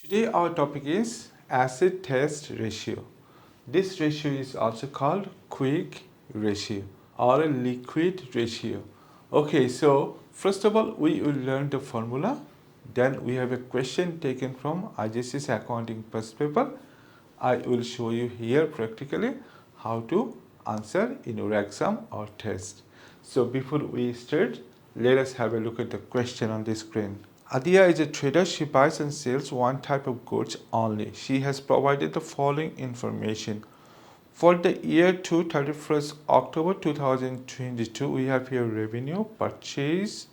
Today our topic is acid test ratio. This ratio is also called quick ratio or a liquid ratio. Okay, so first of all we will learn the formula. Then we have a question taken from IGCSE accounting first paper. I will show you here practically how to answer in your exam or test. So before we start, let us have a look at the question on the screen. Adia is a trader. She buys and sells one type of goods only. She has provided the following information. For the year to 31st October 2022, we have here revenue, purchase,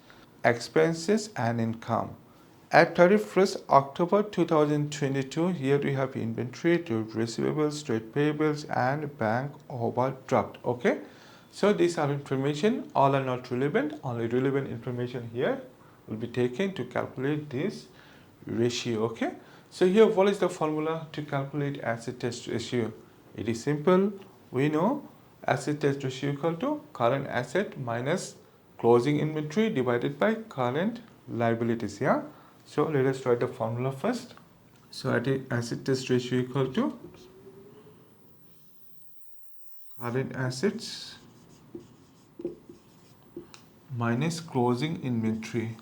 expenses and income. At 31st October 2022, here we have inventory, trade receivables, trade payables and bank overdraft. Okay, so these are information, all are not relevant, only relevant information here will be taken to calculate this ratio. Okay, so here what is the formula to calculate acid test ratio? It is simple. We know acid test ratio equal to current asset minus closing inventory divided by current liabilities. Yeah, so let us write the formula first. So acid test ratio equal to current assets minus closing inventory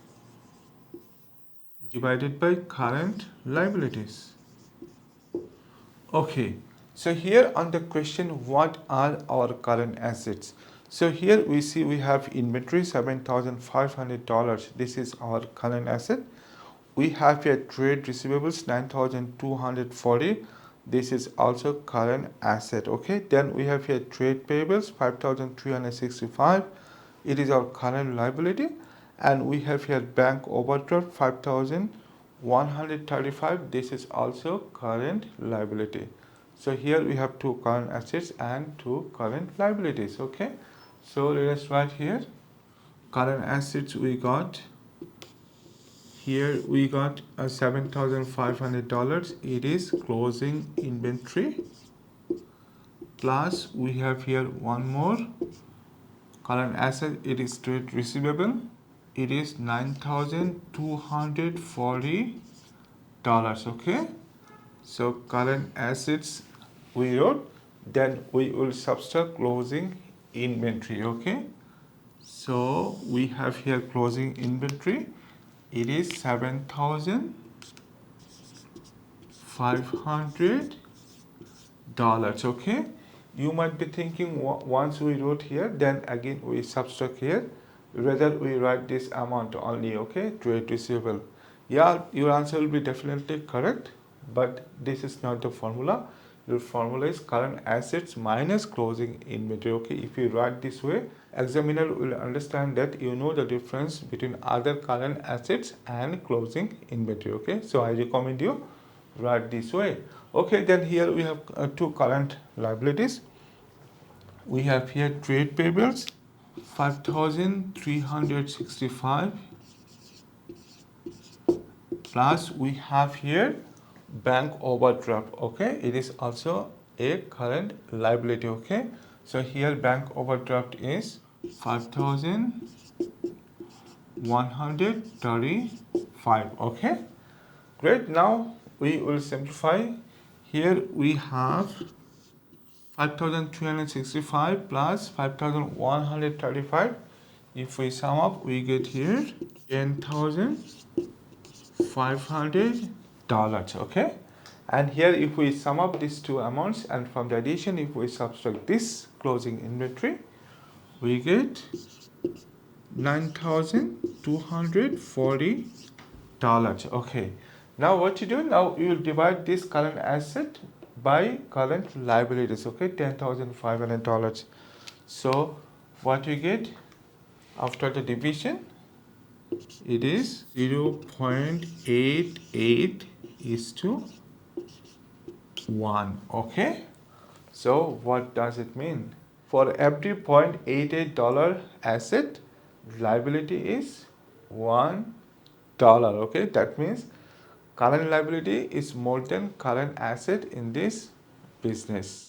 divided by current liabilities. Okay, so here on the question, what are our current assets? So here we see we have inventory $7,500. This is our current asset. We have here trade receivables 9,240. This is also current asset. Okay, then we have here trade payables 5,365. It is our current liability. And we have here bank overdraft 5,135. This is also current liability. So here we have two current assets and two current liabilities. Okay, so let us write here current assets. We got here we got $7,500. It is closing inventory, plus we have here one more current asset. It is trade receivable. It is $9,240. Okay, so current assets we wrote, then we will subtract closing inventory. Okay, so we have here closing inventory. It is $7,500. Okay, you might be thinking once we wrote here, then again we subtract here, rather we write this amount only. Okay, trade receivable. Yeah, your answer will be definitely correct, but this is not the formula. Your formula is current assets minus closing inventory. Okay, if you write this way, examiner will understand that you know the difference between other current assets and closing inventory. Okay, so I recommend you write this way. Okay, then here we have two current liabilities. We have here trade payables 5,365, plus we have here bank overdraft. Okay, it is also a current liability. Okay, so here bank overdraft is 5,135. Okay, great. Now we will simplify. Here we have 5,365 plus 5,135. If we sum up, we get here $10,500. Okay, and here if we sum up these two amounts, and from the addition if we subtract this closing inventory, we get $9,240. Okay, now what you do, now you will divide this current asset by current liabilities. Okay, $10,500. So what you get after the division, it is 0.88 is to 1. Okay, so what does it mean? For every $0.88 asset, liability is $1. Okay, that means current liability is more than current asset in this business.